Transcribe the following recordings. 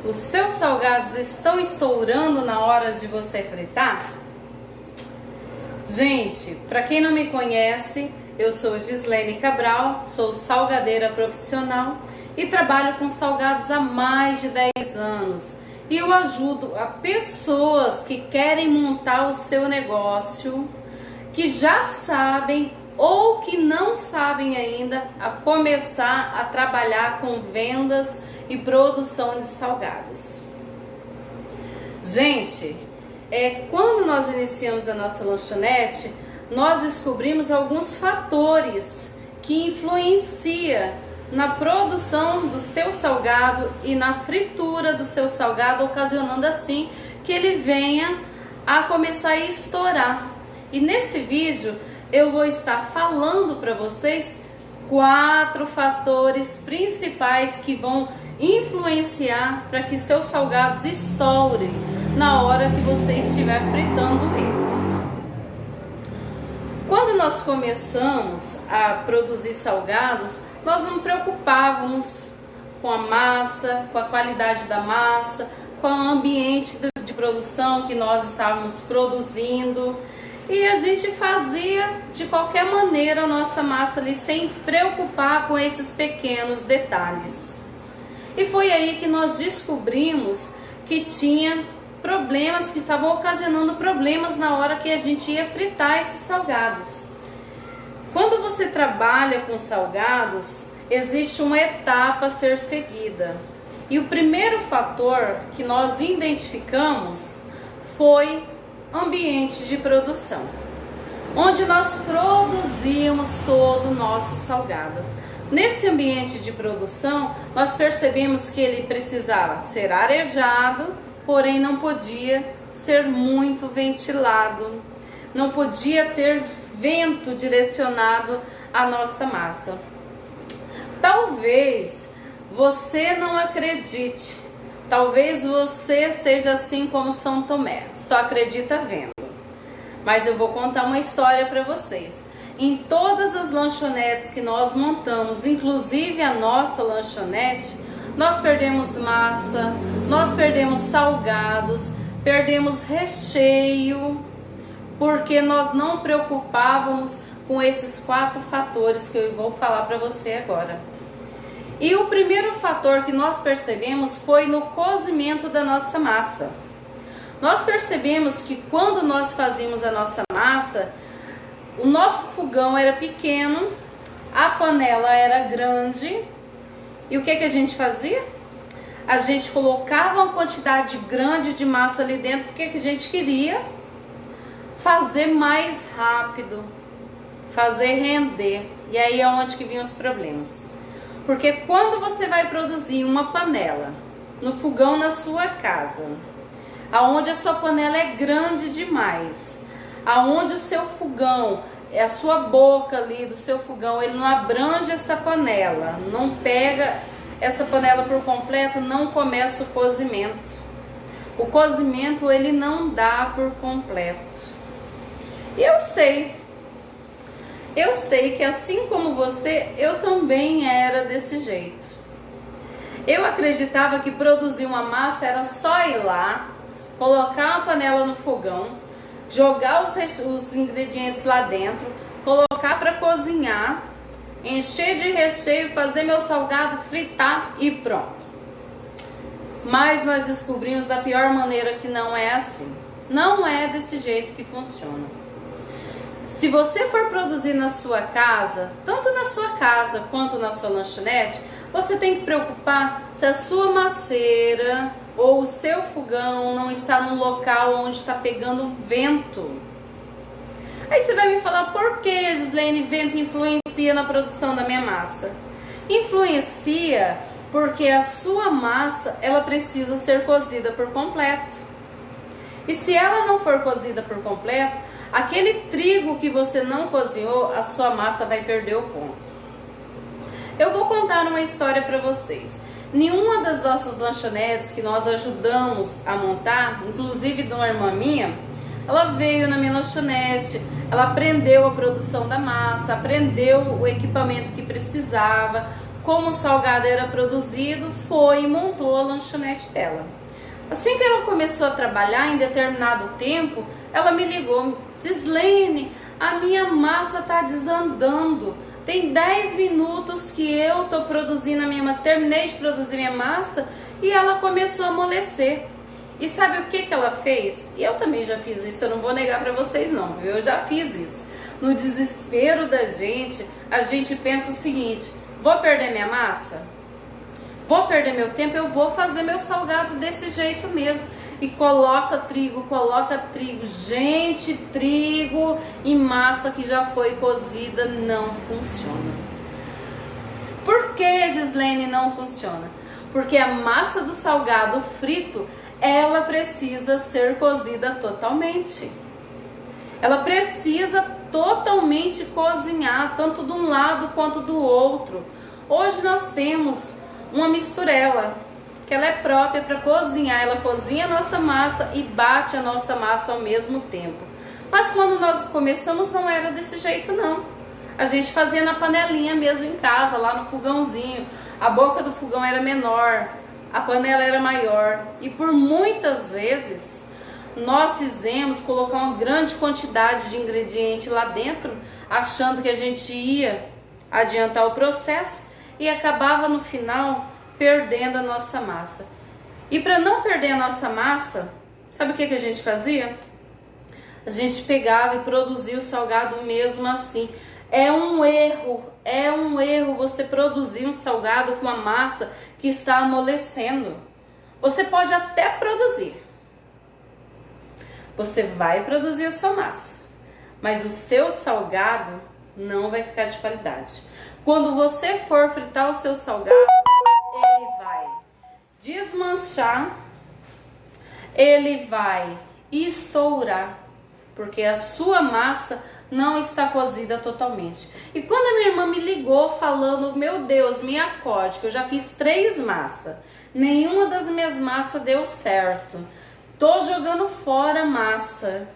Os seus salgados estão estourando na hora de você fritar? Gente, para quem não me conhece, eu sou Gislene Cabral, sou salgadeira profissional e trabalho com salgados há mais de 10 anos. E eu ajudo a pessoas que querem montar o seu negócio, que já sabem ou que não sabem ainda a começar a trabalhar com vendas e produção de salgados. Gente, quando nós iniciamos a nossa lanchonete, nós descobrimos alguns fatores que influenciam na produção do seu salgado e na fritura do seu salgado, ocasionando assim que ele venha a começar a estourar. E nesse vídeo eu vou estar falando para vocês 4 fatores principais que vão influenciar para que seus salgados estourem na hora que você estiver fritando eles. Quando nós começamos a produzir salgados, nós não preocupávamos com a massa, com a qualidade da massa, com o ambiente de produção que nós estávamos produzindo. E a gente fazia de qualquer maneira a nossa massa ali, sem preocupar com esses pequenos detalhes. E foi aí que nós descobrimos que tinha problemas, que estavam ocasionando problemas na hora que a gente ia fritar esses salgados. Quando você trabalha com salgados, existe uma etapa a ser seguida. E o primeiro fator que nós identificamos foi ambiente de produção, onde nós produzíamos todo o nosso salgado. Nesse ambiente de produção, nós percebemos que ele precisava ser arejado, porém não podia ser muito ventilado, não podia ter vento direcionado à nossa massa. Talvez você não acredite, talvez você seja assim como São Tomé, só acredita vendo. Mas eu vou contar uma história para vocês. Em todas as lanchonetes que nós montamos, inclusive a nossa lanchonete, nós perdemos massa, nós perdemos salgados, perdemos recheio, porque nós não preocupávamos com esses 4 fatores que eu vou falar para você agora. E o primeiro fator que nós percebemos foi no cozimento da nossa massa. Nós percebemos que quando nós fazíamos a nossa massa, o nosso fogão era pequeno, a panela era grande, e o que a gente fazia? A gente colocava uma quantidade grande de massa ali dentro, porque a gente queria fazer mais rápido, fazer render. E aí é onde que vinham os problemas. Porque quando você vai produzir uma panela no fogão na sua casa, aonde a sua panela é grande demais, aonde o seu fogão, a sua boca ali do seu fogão, ele não abrange essa panela, não pega essa panela por completo, não começa o cozimento. O cozimento ele não dá por completo. E eu sei que assim como você, eu também era desse jeito. Eu acreditava que produzir uma massa era só ir lá, colocar uma panela no fogão, jogar os ingredientes lá dentro, colocar para cozinhar, encher de recheio, fazer meu salgado, fritar e pronto. Mas nós descobrimos da pior maneira que não é assim. Não é desse jeito que funciona. Se você for produzir na sua casa, tanto na sua casa quanto na sua lanchonete, você tem que preocupar se a sua maceira ou o seu fogão não está num local onde está pegando vento. Aí você vai me falar, por que, Gislene, vento influencia na produção da minha massa? Influencia porque a sua massa, ela precisa ser cozida por completo. E se ela não for cozida por completo, aquele trigo que você não cozinhou, a sua massa vai perder o ponto. Eu vou contar uma história para vocês. Nenhuma das nossas lanchonetes que nós ajudamos a montar, inclusive de uma irmã minha, ela veio na minha lanchonete, ela aprendeu a produção da massa, aprendeu o equipamento que precisava, como o salgado era produzido, foi e montou a lanchonete dela. Assim que ela começou a trabalhar, em determinado tempo, ela me ligou: Gislene, a minha massa está desandando. Tem 10 minutos que eu estou produzindo a minha, terminei de produzir minha massa e ela começou a amolecer. E sabe o que ela fez? E eu também já fiz isso, eu não vou negar para vocês não, viu? Eu já fiz isso. No desespero da gente, a gente pensa o seguinte: vou perder minha massa? Vou perder meu tempo? Eu vou fazer meu salgado desse jeito mesmo. E coloca trigo. Gente, trigo e massa que já foi cozida não funciona. Por que, Gislene, não funciona? Porque a massa do salgado frito, ela precisa ser cozida totalmente. Ela precisa totalmente cozinhar, tanto de um lado quanto do outro. Hoje nós temos uma misturela, que ela é própria para cozinhar. Ela cozinha a nossa massa e bate a nossa massa ao mesmo tempo. Mas quando nós começamos não era desse jeito não. A gente fazia na panelinha mesmo em casa, lá no fogãozinho. A boca do fogão era menor, a panela era maior. E por muitas vezes nós fizemos colocar uma grande quantidade de ingrediente lá dentro, achando que a gente ia adiantar o processo e acabava no final perdendo a nossa massa. E para não perder a nossa massa, sabe o que a gente fazia? A gente pegava e produzia o salgado mesmo assim. É um erro você produzir um salgado com uma massa que está amolecendo. Você pode até produzir. Você vai produzir a sua massa, mas o seu salgado não vai ficar de qualidade. Quando você for fritar o seu salgado, ele vai desmanchar, ele vai estourar, porque a sua massa não está cozida totalmente. E quando a minha irmã me ligou falando: meu Deus, me acorde, que eu já fiz 3 massas, nenhuma das minhas massas deu certo, tô jogando fora a massa.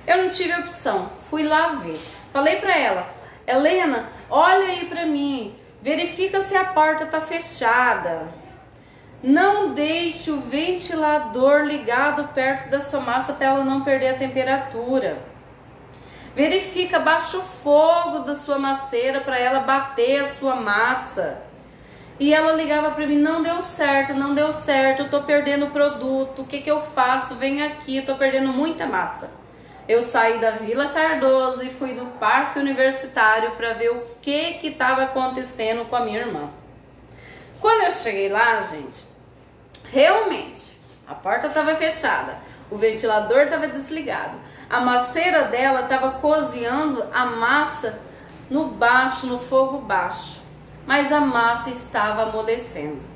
Eu não tive opção, fui lá ver. Falei pra ela: Helena, olha aí pra mim, verifica se a porta tá fechada. Não deixe o ventilador ligado perto da sua massa para ela não perder a temperatura. Verifica, baixa o fogo da sua masseira para ela bater a sua massa. E ela ligava para mim: não deu certo, eu tô perdendo o produto, o que que eu faço? Vem aqui, eu tô perdendo muita massa. Eu saí da Vila Cardoso e fui no Parque Universitário para ver o que que estava acontecendo com a minha irmã. Quando eu cheguei lá, gente, realmente a porta estava fechada, o ventilador estava desligado, a masseira dela estava cozinhando a massa no fogo baixo, mas a massa estava amolecendo.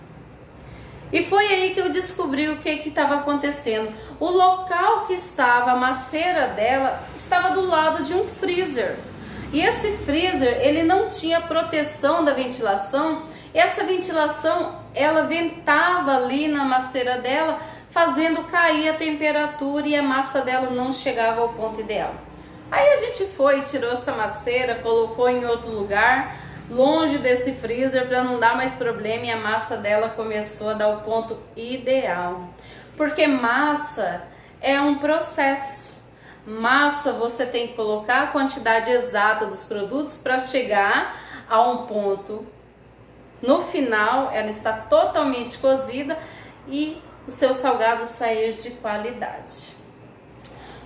E foi aí que eu descobri o que estava acontecendo. O local que estava a masseira dela estava do lado de um freezer. E esse freezer, ele não tinha proteção da ventilação. Essa ventilação, ela ventava ali na masseira dela, fazendo cair a temperatura, e a massa dela não chegava ao ponto ideal. Aí a gente foi, tirou essa masseira, colocou em outro lugar, longe desse freezer, para não dar mais problema, e a massa dela começou a dar o ponto ideal. Porque massa é um processo. Massa, você tem que colocar a quantidade exata dos produtos para chegar a um ponto. No final, ela está totalmente cozida e o seu salgado sair de qualidade.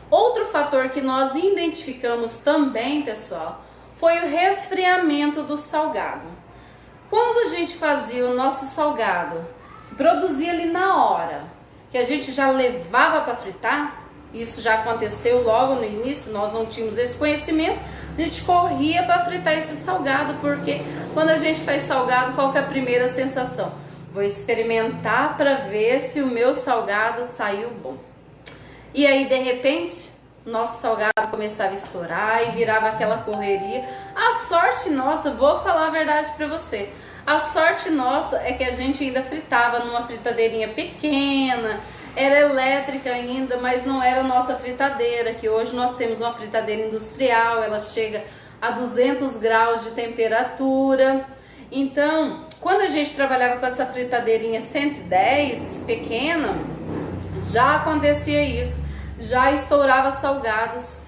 Outro fator que nós identificamos também, pessoal, foi o resfriamento do salgado. Quando a gente fazia o nosso salgado, que produzia ali na hora, que a gente já levava para fritar, isso já aconteceu logo no início, nós não tínhamos esse conhecimento, a gente corria para fritar esse salgado, porque quando a gente faz salgado, qual que é a primeira sensação? Vou experimentar para ver se o meu salgado saiu bom. E aí, de repente, nosso salgado começava a estourar e virava aquela correria. A sorte nossa, vou falar a verdade para você, a sorte nossa é que a gente ainda fritava numa fritadeirinha pequena, era elétrica ainda, mas não era nossa fritadeira, que hoje nós temos uma fritadeira industrial, ela chega a 200 graus de temperatura, Então, quando a gente trabalhava com essa fritadeirinha 110 pequena, já acontecia isso, já estourava salgados.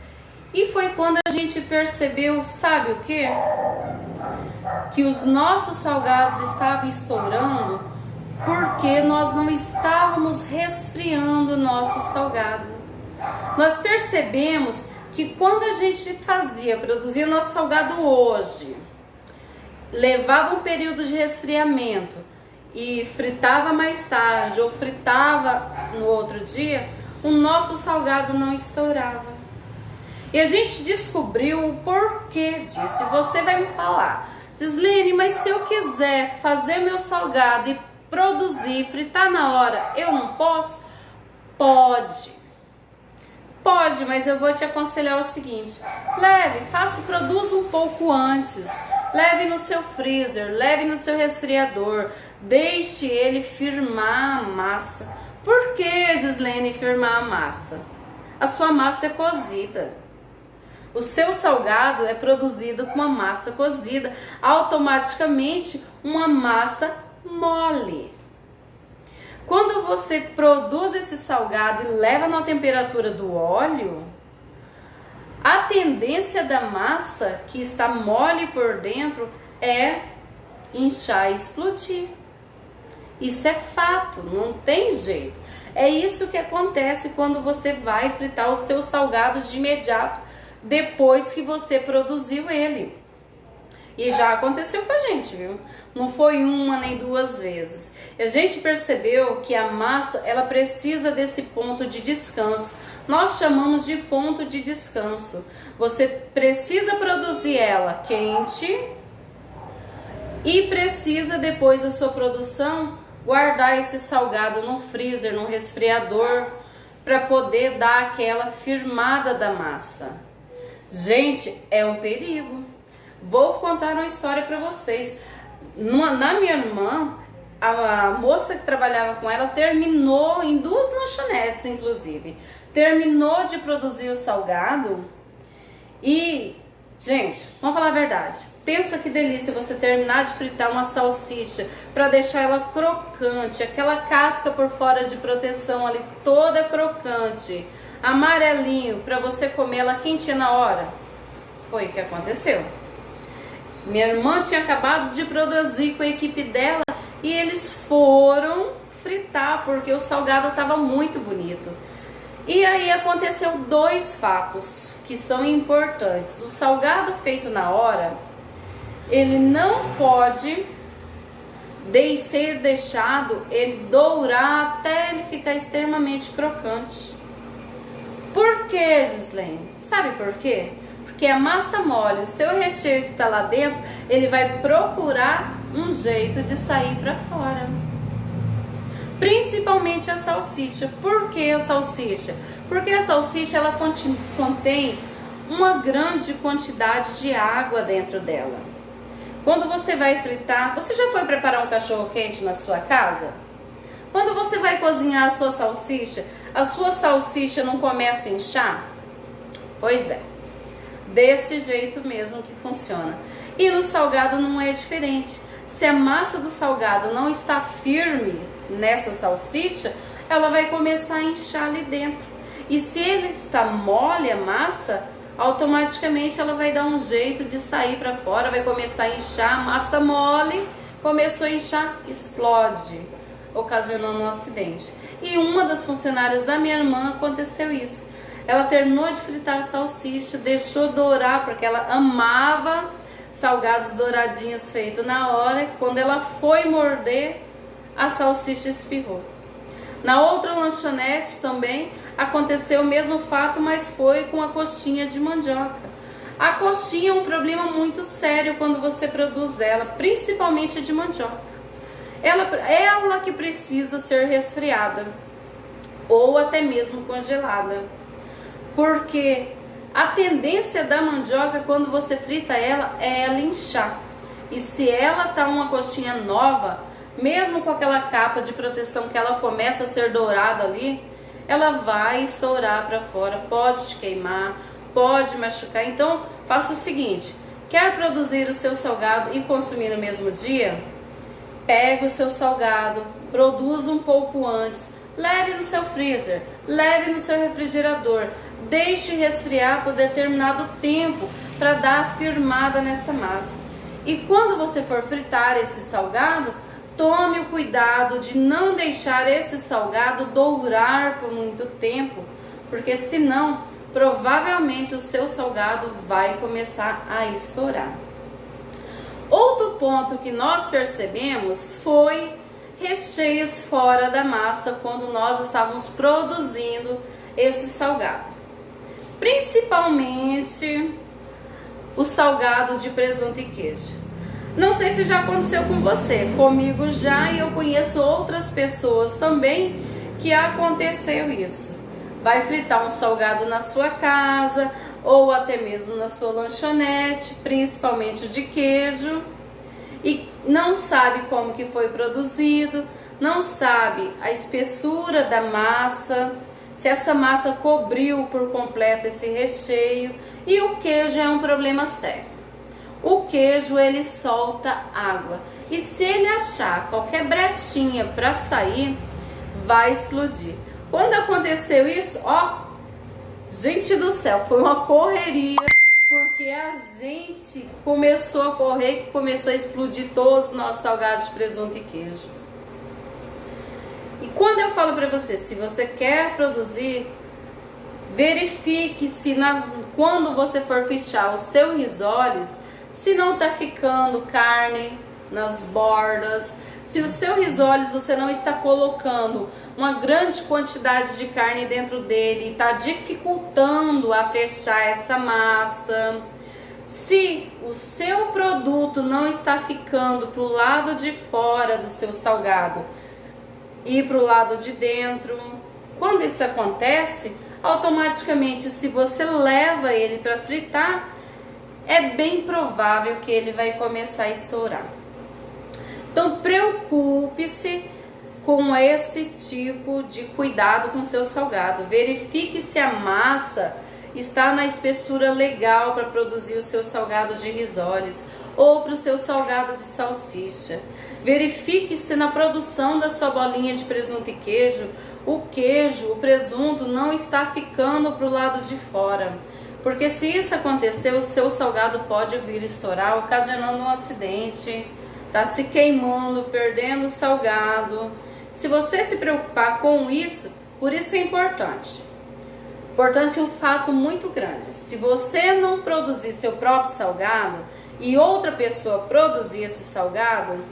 E foi quando a gente percebeu, sabe o quê? Que os nossos salgados estavam estourando porque nós não estávamos resfriando o nosso salgado. Nós percebemos que quando a gente produzia nosso salgado hoje, levava um período de resfriamento e fritava mais tarde ou fritava no outro dia, o nosso salgado não estourava. E a gente descobriu o porquê disso. E você vai me falar, Gislene, mas se eu quiser fazer meu salgado e produzir, fritar na hora, eu não posso? Pode. Pode, mas eu vou te aconselhar o seguinte: produza um pouco antes. Leve no seu freezer, leve no seu resfriador, deixe ele firmar a massa. Por que, Gislene, firmar a massa? A sua massa é cozida. O seu salgado é produzido com uma massa cozida, automaticamente uma massa mole. Quando você produz esse salgado e leva na temperatura do óleo, a tendência da massa, que está mole por dentro, é inchar e explodir. Isso é fato, não tem jeito. É isso que acontece quando você vai fritar o seu salgado de imediato, depois que você produziu ele. E já aconteceu com a gente, viu? Não foi uma nem duas vezes. A gente percebeu que a massa, ela precisa desse ponto de descanso. Nós chamamos de ponto de descanso. Você precisa produzir ela quente e precisa, depois da sua produção, guardar esse salgado no freezer, no resfriador, para poder dar aquela firmada da massa. Gente, é um perigo. Vou contar uma história para vocês. Na minha irmã, a moça que trabalhava com ela terminou, em 2 lanchonetes inclusive, terminou de produzir o salgado e, gente, vamos falar a verdade, pensa que delícia você terminar de fritar uma salsicha para deixar ela crocante, aquela casca por fora de proteção ali toda crocante, amarelinho, para você comer ela quentinha na hora. Foi o que aconteceu. Minha irmã tinha acabado de produzir com a equipe dela e eles foram fritar porque o salgado estava muito bonito. E aí aconteceu 2 fatos que são importantes. O salgado feito na hora, ele não pode ser deixado ele dourar até ele ficar extremamente crocante. Por que, Gislene? Sabe por quê? Porque a massa mole, o seu recheio que está lá dentro, ele vai procurar um jeito de sair para fora. Principalmente a salsicha. Por que a salsicha? Porque a salsicha ela contém uma grande quantidade de água dentro dela. Quando você vai fritar, você já foi preparar um cachorro quente na sua casa? Quando você vai cozinhar a sua salsicha não começa a inchar? Pois é, desse jeito mesmo que funciona. E no salgado não é diferente. Se a massa do salgado não está firme nessa salsicha, ela vai começar a inchar ali dentro. E se ele está mole a massa, automaticamente ela vai dar um jeito de sair para fora, vai começar a inchar, a massa mole, começou a inchar, explode, ocasionando um acidente. E uma das funcionárias da minha irmã aconteceu isso. Ela terminou de fritar a salsicha, deixou dourar, porque ela amava salgados douradinhos feitos na hora. Quando ela foi morder, a salsicha espirrou. Na outra lanchonete também aconteceu o mesmo fato, mas foi com a coxinha de mandioca. A coxinha é um problema muito sério quando você produz ela, principalmente a de mandioca. Ela que precisa ser resfriada ou até mesmo congelada. Porque a tendência da mandioca quando você frita ela é ela inchar. E se ela tá uma coxinha nova, mesmo com aquela capa de proteção que ela começa a ser dourada ali, ela vai estourar para fora, pode te queimar, pode machucar. Então faça o seguinte, Quer produzir o seu salgado e consumir no mesmo dia? Pegue o seu salgado, produza um pouco antes, leve no seu freezer, leve no seu refrigerador, deixe resfriar por determinado tempo para dar firmada nessa massa. E quando você for fritar esse salgado, tome o cuidado de não deixar esse salgado dourar por muito tempo, porque senão provavelmente o seu salgado vai começar a estourar. Outro ponto que nós percebemos foi recheios fora da massa quando nós estávamos produzindo esse salgado. Principalmente o salgado de presunto e queijo. Não sei se já aconteceu com você, comigo já, e eu conheço outras pessoas também que aconteceu isso. Vai fritar um salgado na sua casa ou até mesmo na sua lanchonete, principalmente o de queijo, e não sabe como que foi produzido, não sabe a espessura da massa, se essa massa cobriu por completo esse recheio. E o queijo é um problema sério. O queijo, ele solta água, e se ele achar qualquer brechinha para sair, vai explodir. Quando aconteceu isso, ó, gente do céu, foi uma correria, porque a gente começou a correr, que começou a explodir todos os nossos salgados de presunto e queijo. E quando eu falo para você, se você quer produzir, verifique se quando você for fichar os seus risoles, se não está ficando carne nas bordas, se o seu risoles você não está colocando uma grande quantidade de carne dentro dele e está dificultando a fechar essa massa, se o seu produto não está ficando para o lado de fora do seu salgado e para o lado de dentro. Quando isso acontece, automaticamente, se você leva ele para fritar, é bem provável que ele vai começar a estourar. Então preocupe-se com esse tipo de cuidado com o seu salgado. Verifique se a massa está na espessura legal para produzir o seu salgado de risoles ou para o seu salgado de salsicha. Verifique se na produção da sua bolinha de presunto e queijo, o presunto não está ficando para o lado de fora. Porque se isso acontecer, o seu salgado pode vir estourar, ocasionando um acidente, tá se queimando, perdendo o salgado. Se você se preocupar com isso, por isso é importante. Importante é um fato muito grande. Se você não produzir seu próprio salgado e outra pessoa produzir esse salgado,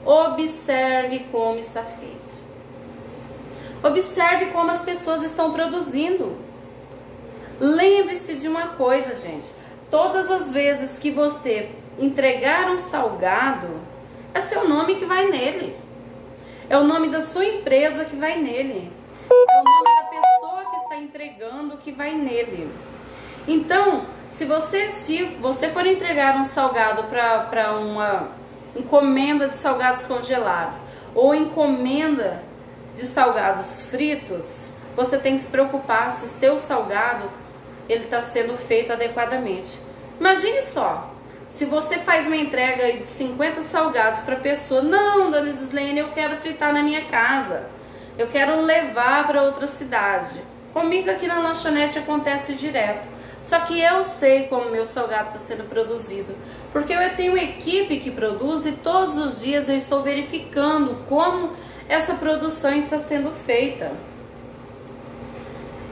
observe como está feito. Observe como as pessoas estão produzindo. Lembre-se de uma coisa, gente. Todas as vezes que você entregar um salgado, é seu nome que vai nele. É o nome da sua empresa que vai nele. É o nome da pessoa que está entregando que vai nele. Então, se você for entregar um salgado para uma encomenda de salgados congelados ou encomenda de salgados fritos, você tem que se preocupar se seu salgado ele está sendo feito adequadamente. Imagine só, se você faz uma entrega aí de 50 salgados para a pessoa, não, dona Gislene, eu quero fritar na minha casa, eu quero levar para outra cidade. Comigo aqui na lanchonete acontece direto. Só que eu sei como meu salgado está sendo produzido, porque eu tenho uma equipe que produz e todos os dias eu estou verificando como essa produção está sendo feita.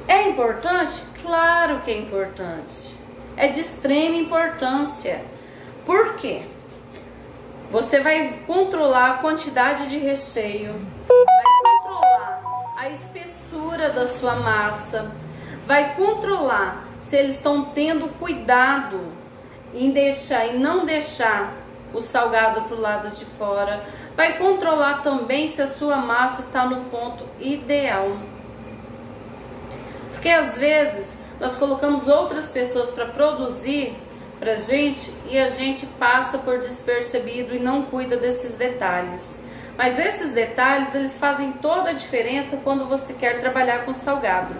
É importante? Claro que é importante. É de extrema importância. Por quê? Você vai controlar a quantidade de recheio, vai controlar a espessura da sua massa, vai controlar se eles estão tendo cuidado em não deixar o salgado para o lado de fora, vai controlar também se a sua massa está no ponto ideal. Porque às vezes nós colocamos outras pessoas para produzir pra gente e a gente passa por despercebido e não cuida desses detalhes. Mas esses detalhes, eles fazem toda a diferença quando você quer trabalhar com salgado.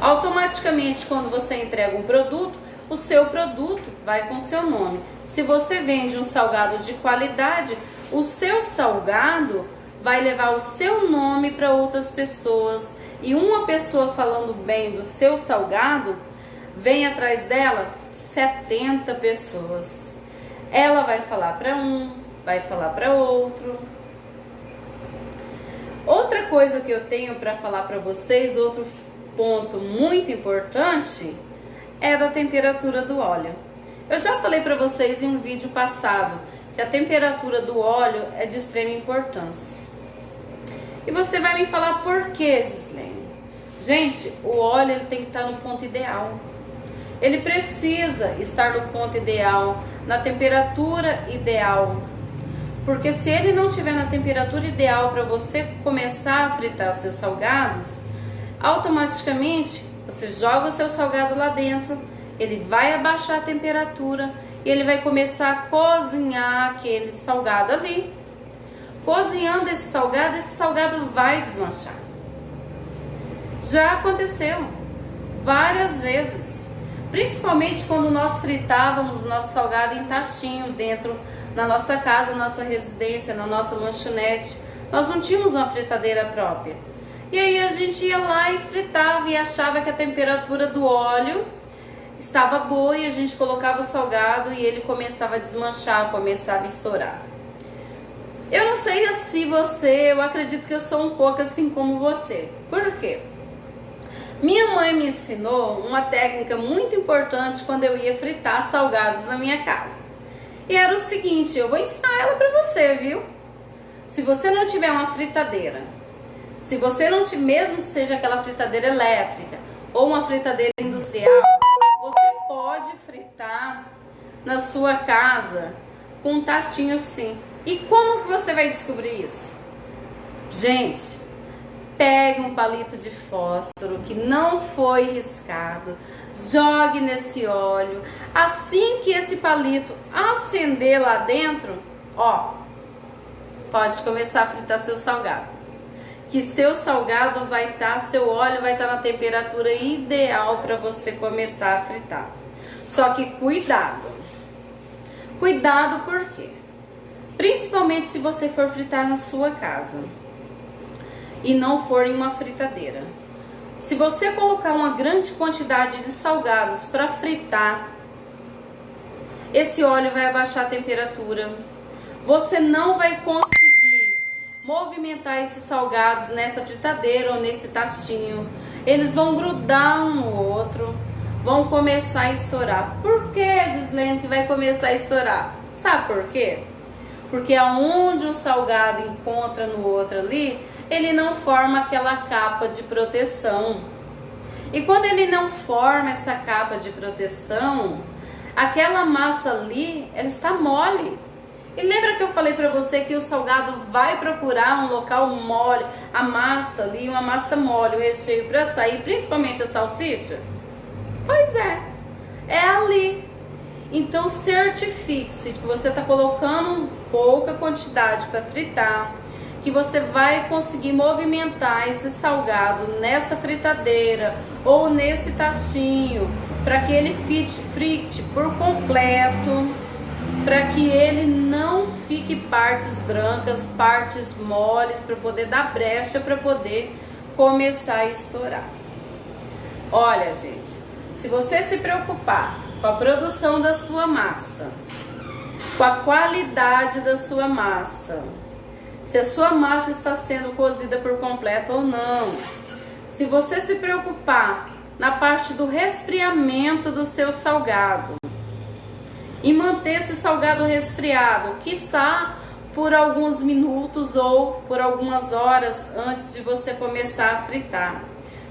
Automaticamente, quando você entrega um produto, o seu produto vai com o seu nome. Se você vende um salgado de qualidade, o seu salgado vai levar o seu nome para outras pessoas. E uma pessoa falando bem do seu salgado, vem atrás dela 70 pessoas. Ela vai falar para um, vai falar para outro. Outra coisa que eu tenho para falar para vocês, outro ponto muito importante, é da temperatura do óleo. Eu já falei para vocês em um vídeo passado que a temperatura do óleo é de extrema importância. E você vai me falar por que, Gislene? Gente, o óleo ele tem que estar no ponto ideal. Ele precisa estar no ponto ideal, na temperatura ideal. Porque se ele não estiver na temperatura ideal para você começar a fritar seus salgados, automaticamente você joga o seu salgado lá dentro, ele vai abaixar a temperatura e ele vai começar a cozinhar aquele salgado ali. Cozinhando esse salgado vai desmanchar. Já aconteceu várias vezes, principalmente quando nós fritávamos o nosso salgado em tachinho dentro na nossa casa, na nossa residência, na nossa lanchonete. Nós não tínhamos uma fritadeira própria. E aí a gente ia lá e fritava e achava que a temperatura do óleo estava boa e a gente colocava o salgado e ele começava a desmanchar, começava a estourar. Eu não sei se você, eu acredito que eu sou um pouco assim como você. Por quê? Minha mãe me ensinou uma técnica muito importante quando eu ia fritar salgados na minha casa. E era o seguinte, eu vou ensinar ela pra você, viu? Se você não tiver uma fritadeira, se você não tiver, mesmo que seja aquela fritadeira elétrica ou uma fritadeira industrial, você pode fritar na sua casa com um tachinho assim. E como que você vai descobrir isso? Gente, pegue um palito de fósforo que não foi riscado, jogue nesse óleo. Assim que esse palito acender lá dentro, ó, pode começar a fritar seu salgado. Que seu salgado vai estar, seu óleo vai estar na temperatura ideal para você começar a fritar. Só que cuidado. Cuidado por quê? Principalmente se você for fritar na sua casa e não for em uma fritadeira. Se você colocar uma grande quantidade de salgados para fritar, esse óleo vai abaixar a temperatura. Você não vai conseguir movimentar esses salgados nessa fritadeira ou nesse tachinho. Eles vão grudar um no outro, vão começar a estourar. Por que, Gislene, que vai começar a estourar? Sabe por quê? Porque aonde um salgado encontra no outro ali, ele não forma aquela capa de proteção. E quando ele não forma essa capa de proteção, aquela massa ali, ela está mole. E lembra que eu falei para você que o salgado vai procurar um local mole, a massa ali, uma massa mole, o recheio para sair, principalmente a salsicha? Pois é ali. Então certifique-se que você está colocando pouca quantidade para fritar, que você vai conseguir movimentar esse salgado nessa fritadeira ou nesse tachinho, para que ele frite por completo, para que ele não fique partes brancas, partes moles, para poder dar brecha, para poder começar a estourar. Olha, gente, se você se preocupar com a produção da sua massa, com a qualidade da sua massa, se a sua massa está sendo cozida por completo ou não, se você se preocupar na parte do resfriamento do seu salgado e manter esse salgado resfriado, quiçá por alguns minutos ou por algumas horas antes de você começar a fritar.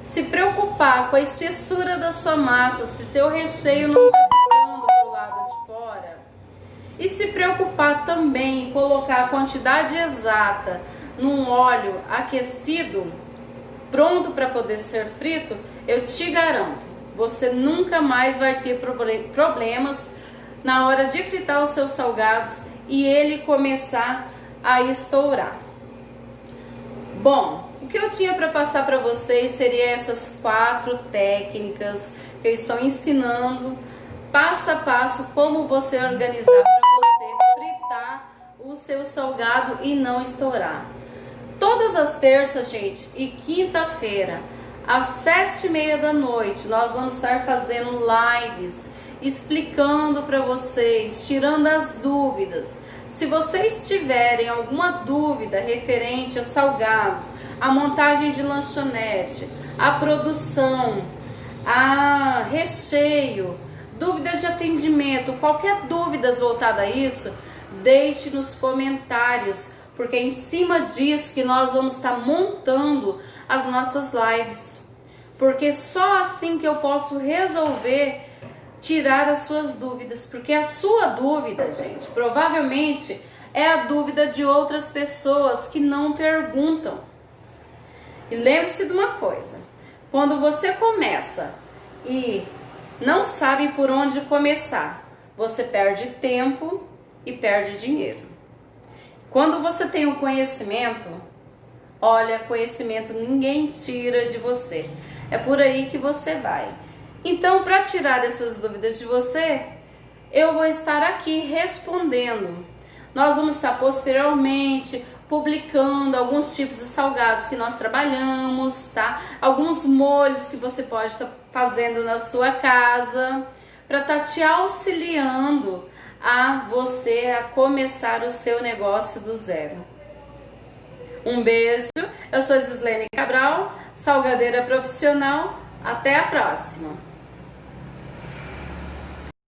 Se preocupar com a espessura da sua massa, se seu recheio não está ficando pro lado de fora. E se preocupar também em colocar a quantidade exata num óleo aquecido, pronto para poder ser frito, eu te garanto, você nunca mais vai ter problemas na hora de fritar os seus salgados e ele começar a estourar. Bom, o que eu tinha para passar para vocês seria essas 4 técnicas que eu estou ensinando passo a passo como você organizar para você fritar o seu salgado e não estourar. Todas as terças, gente, e quinta-feira, às 7h30 da noite, nós vamos estar fazendo lives explicando para vocês, tirando as dúvidas. Se vocês tiverem alguma dúvida referente a salgados, a montagem de lanchonete, a produção, a recheio, dúvidas de atendimento, qualquer dúvida voltada a isso, deixe nos comentários, porque é em cima disso que nós vamos estar montando as nossas lives. Porque só assim que eu posso resolver tirar as suas dúvidas, porque a sua dúvida, gente, provavelmente é a dúvida de outras pessoas que não perguntam. E lembre-se de uma coisa, quando você começa e não sabe por onde começar, você perde tempo e perde dinheiro. Quando você tem o conhecimento, olha, conhecimento ninguém tira de você. É por aí que você vai. Então, para tirar essas dúvidas de você, eu vou estar aqui respondendo. Nós vamos estar posteriormente publicando alguns tipos de salgados que nós trabalhamos, tá? Alguns molhos que você pode estar fazendo na sua casa, para estar te auxiliando a você a começar o seu negócio do zero. Um beijo, eu sou Gislene Cabral, salgadeira profissional, até a próxima!